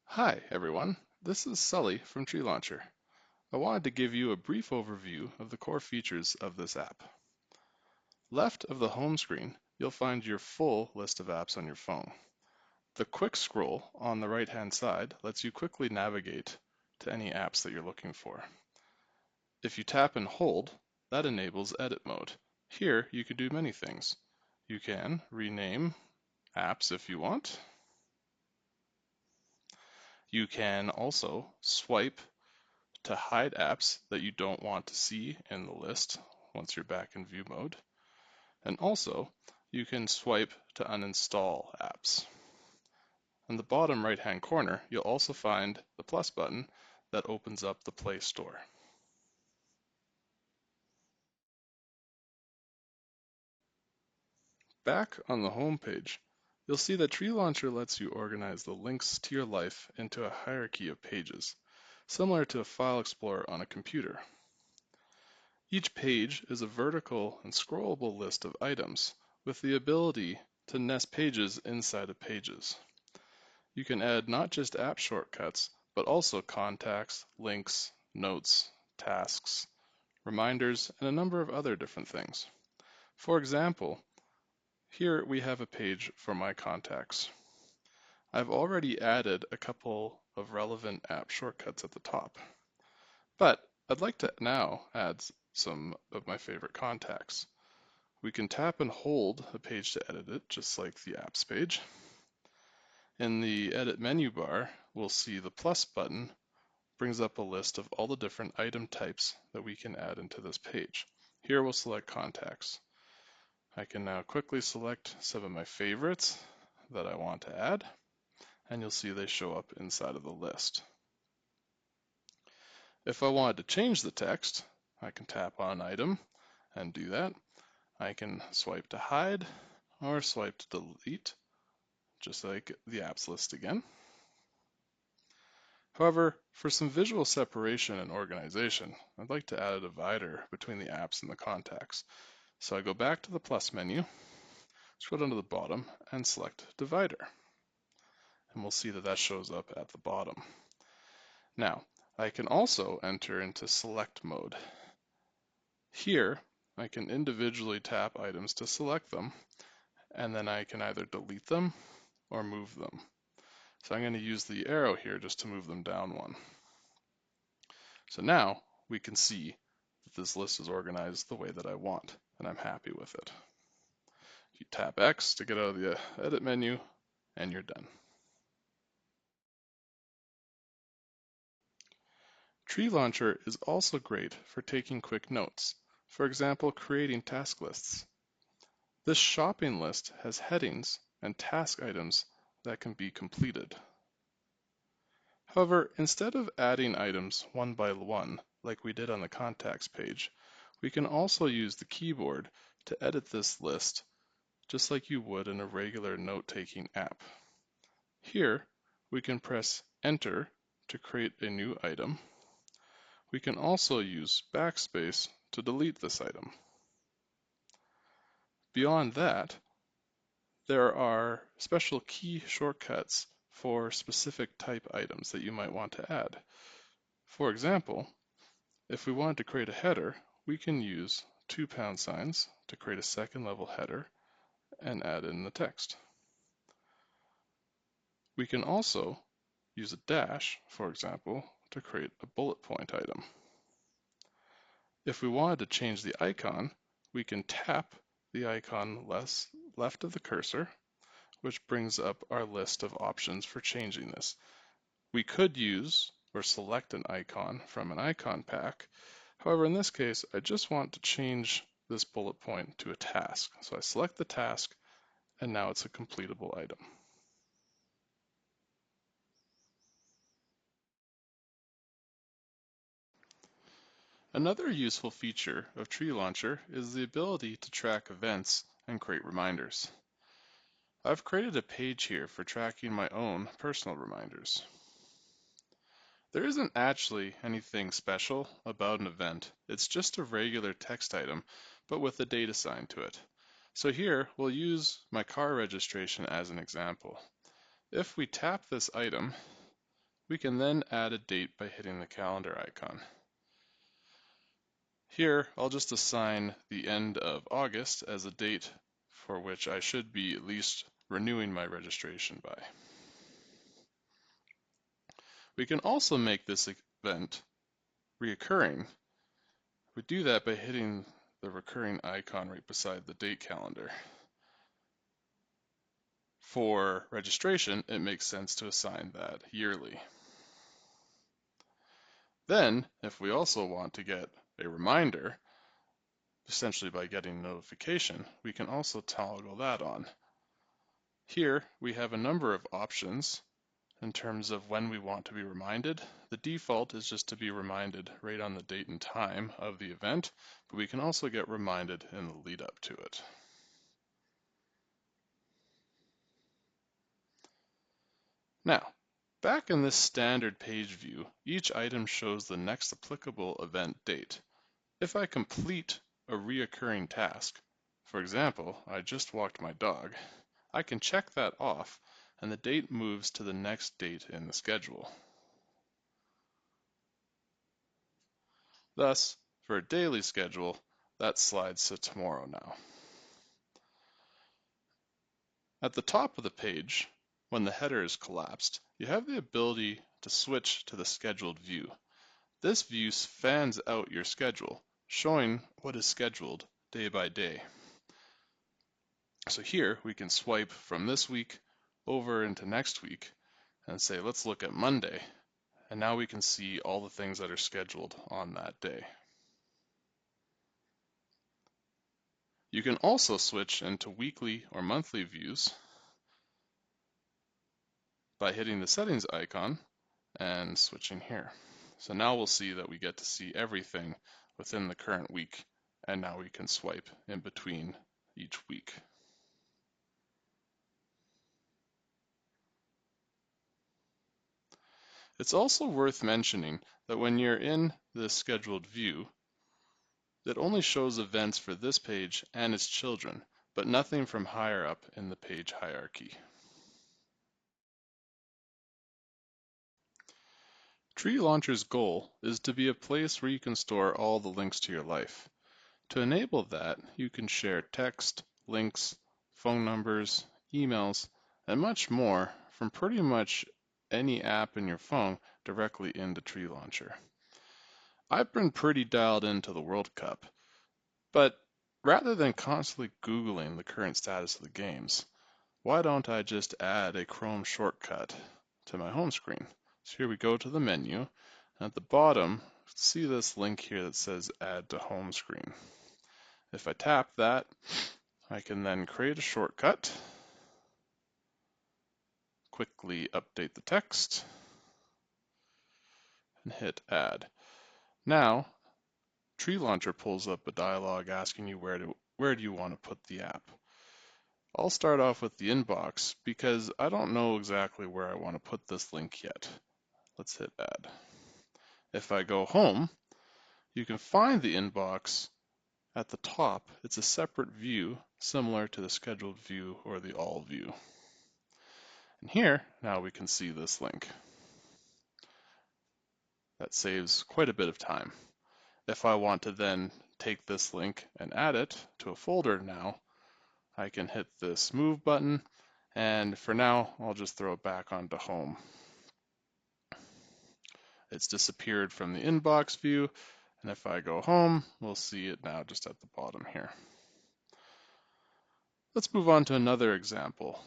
Hi everyone, this is Sully from Tree Launcher. I wanted to give you a brief overview of the core features of this app. Left of the home screen, you'll find your full list of apps on your phone. The quick scroll on the right hand side lets you quickly navigate to any apps that you're looking for. If you tap and hold, that enables edit mode. Here you can do many things. You can rename apps if you want. You can also swipe to hide apps that you don't want to see in the list once you're back in view mode. And also, you can swipe to uninstall apps. In the bottom right-hand corner, you'll also find the plus button that opens up the Play Store. Back on the home page, you'll see that Tree Launcher lets you organize the links to your life into a hierarchy of pages, similar to a file explorer on a computer. Each page is a vertical and scrollable list of items with the ability to nest pages inside of pages. You can add not just app shortcuts, but also contacts, links, notes, tasks, reminders, and a number of other different things. For example, here we have a page for my contacts. I've already added a couple of relevant app shortcuts at the top, but I'd like to now add some of my favorite contacts. We can tap and hold a page to edit it, just like the apps page. In the edit menu bar, we'll see the plus button brings up a list of all the different item types that we can add into this page. Here we'll select contacts. I can now quickly select some of my favorites that I want to add, and you'll see they show up inside of the list. If I wanted to change the text, I can tap on item and do that. I can swipe to hide or swipe to delete, just like the apps list again. However, for some visual separation and organization, I'd like to add a divider between the apps and the contacts. So I go back to the plus menu, scroll down to the bottom, and select divider. And we'll see that that shows up at the bottom. Now, I can also enter into select mode. Here, I can individually tap items to select them, and then I can either delete them or move them. So I'm going to use the arrow here just to move them down one. So now we can see that this list is organized the way that I want, and I'm happy with it. You tap X to get out of the edit menu, and you're done. Tree Launcher is also great for taking quick notes, for example, creating task lists. This shopping list has headings and task items that can be completed. However, instead of adding items one by one, like we did on the contacts page, we can also use the keyboard to edit this list just like you would in a regular note-taking app. Here, we can press Enter to create a new item. We can also use backspace to delete this item. Beyond that, there are special key shortcuts for specific type items that you might want to add. For example, if we wanted to create a header, we can use £2 to create a second level header and add in the text. We can also use a dash, for example, to create a bullet point item. If we wanted to change the icon, we can tap the icon left of the cursor, which brings up our list of options for changing this. We could use or select an icon from an icon pack. However, in this case, I just want to change this bullet point to a task. So I select the task, and now it's a completable item. Another useful feature of Tree Launcher is the ability to track events and create reminders. I've created a page here for tracking my own personal reminders. There isn't actually anything special about an event. It's just a regular text item, but with a date assigned to it. So here, we'll use my car registration as an example. If we tap this item, We can then add a date by hitting the calendar icon. Here, I'll just assign the end of August as a date for which I should be at least renewing my registration by. We can also make this event reoccurring. We do that by hitting the recurring icon right beside the date calendar. For registration, it makes sense to assign that yearly. Then, if we also want to get a reminder, essentially by getting notification, we can also toggle that on. Here, we have a number of options in terms of when we want to be reminded. The default is just to be reminded right on the date and time of the event, but we can also get reminded in the lead up to it. Now, back in this standard page view, each item shows the next applicable event date. If I complete a reoccurring task, for example, I just walked my dog, I can check that off and the date moves to the next date in the schedule. Thus, for a daily schedule, that slides to tomorrow now. At the top of the page, when the header is collapsed, you have the ability to switch to the scheduled view. This view fans out your schedule, showing what is scheduled day by day. So here we can swipe from this week over into next week and say, let's look at Monday. And now we can see all the things that are scheduled on that day. You can also switch into weekly or monthly views by hitting the settings icon and switching here. So now we'll see that we get to see everything within the current week, and now we can swipe in between each week. It's also worth mentioning that when you're in the scheduled view, it only shows events for this page and its children, but nothing from higher up in the page hierarchy. Tree Launcher's goal is to be a place where you can store all the links to your life. To enable that, you can share text, links, phone numbers, emails, and much more from pretty much any app in your phone directly into Tree Launcher. I've been pretty dialed into the World Cup, but rather than constantly Googling the current status of the games, why don't I just add a Chrome shortcut to my home screen? So here we go to the menu. At the bottom, see this link here that says Add to Home Screen. If I tap that, I can then create a shortcut, quickly update the text, and hit Add. Now, Tree Launcher pulls up a dialog asking you where do you want to put the app. I'll start off with the inbox because I don't know exactly where I want to put this link yet. Let's hit Add. If I go home, you can find the inbox at the top. It's a separate view similar to the scheduled view or the all view. And here, now we can see this link. That saves quite a bit of time. If I want to then take this link and add it to a folder now, I can hit this move button, and for now, I'll just throw it back onto home. It's disappeared from the inbox view, and if I go home, we'll see it now just at the bottom here. Let's move on to another example,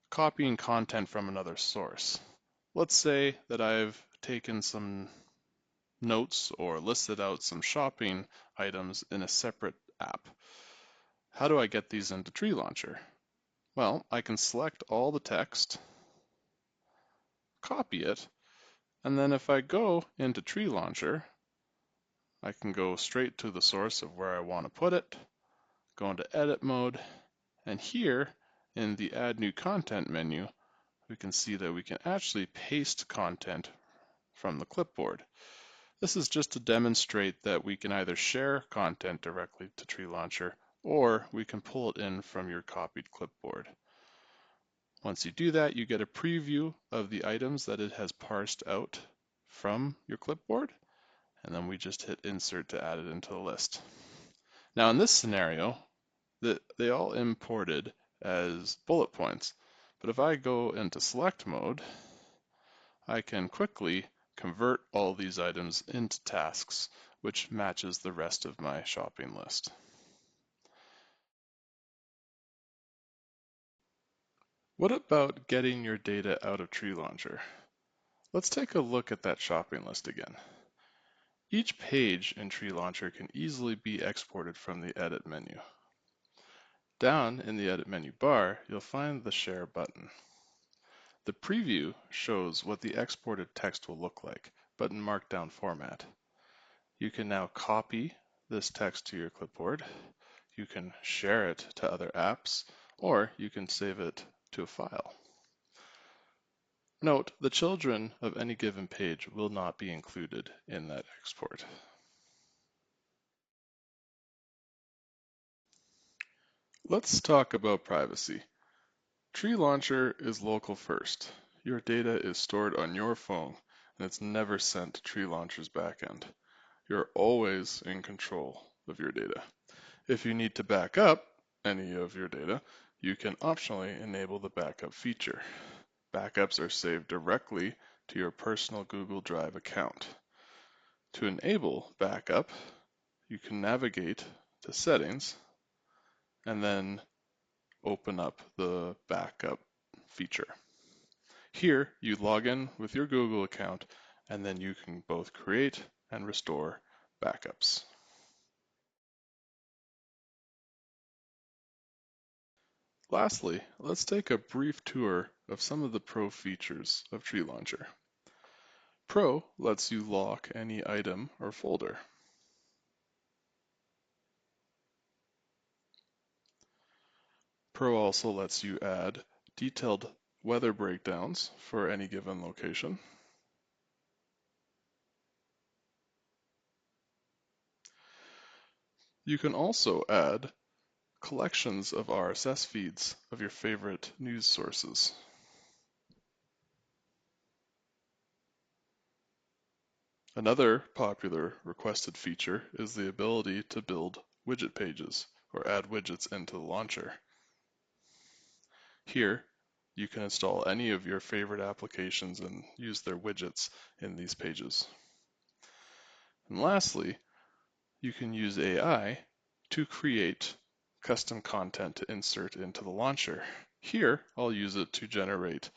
copying content from another source. Let's say that I've taken some notes or listed out some shopping items in a separate app. How do I get these into Tree Launcher? Well, I can select all the text, copy it, and then if I go into Tree Launcher, I can go straight to the source of where I want to put it, go into edit mode, and here in the add new content menu, we can see that we can actually paste content from the clipboard. This is just to demonstrate that we can either share content directly to Tree Launcher or we can pull it in from your copied clipboard. Once you do that, you get a preview of the items that it has parsed out from your clipboard, and then we just hit insert to add it into the list. Now in this scenario, they all imported as bullet points, but if I go into select mode, I can quickly convert all these items into tasks, which matches the rest of my shopping list. What about getting your data out of Tree Launcher? Let's take a look at that shopping list again. Each page in Tree Launcher can easily be exported from the Edit menu. Down in the Edit menu bar, you'll find the Share button. The preview shows what the exported text will look like, but in Markdown format. You can now copy this text to your clipboard, you can share it to other apps, or you can save it to a file. Note, the children of any given page will not be included in that export. Let's talk about privacy. Tree Launcher is local first. Your data is stored on your phone, and it's never sent to Tree Launcher's backend. You're always in control of your data. If you need to back up any of your data, you can optionally enable the backup feature. Backups are saved directly to your personal Google Drive account. To enable backup, you can navigate to Settings and then open up the backup feature. Here, you log in with your Google account, and then you can both create and restore backups. Lastly, let's take a brief tour of some of the Pro features of Tree Launcher. Pro lets you lock any item or folder. Pro also lets you add detailed weather breakdowns for any given location. You can also add collections of RSS feeds of your favorite news sources. Another popular requested feature is the ability to build widget pages or add widgets into the launcher. Here, you can install any of your favorite applications and use their widgets in these pages. And lastly, you can use AI to create custom content to insert into the launcher. Here, I'll use it to generate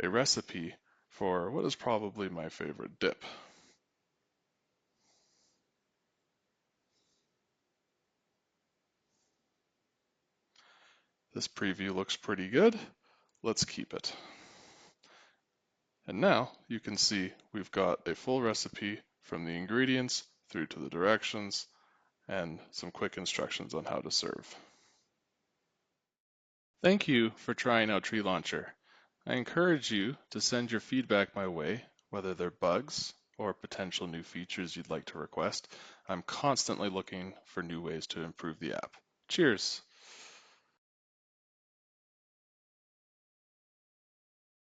a recipe for what is probably my favorite dip. This preview looks pretty good. Let's keep it. And now you can see we've got a full recipe from the ingredients through to the directions and some quick instructions on how to serve. Thank you for trying out Tree Launcher. I encourage you to send your feedback my way, whether they're bugs or potential new features you'd like to request. I'm constantly looking for new ways to improve the app. Cheers!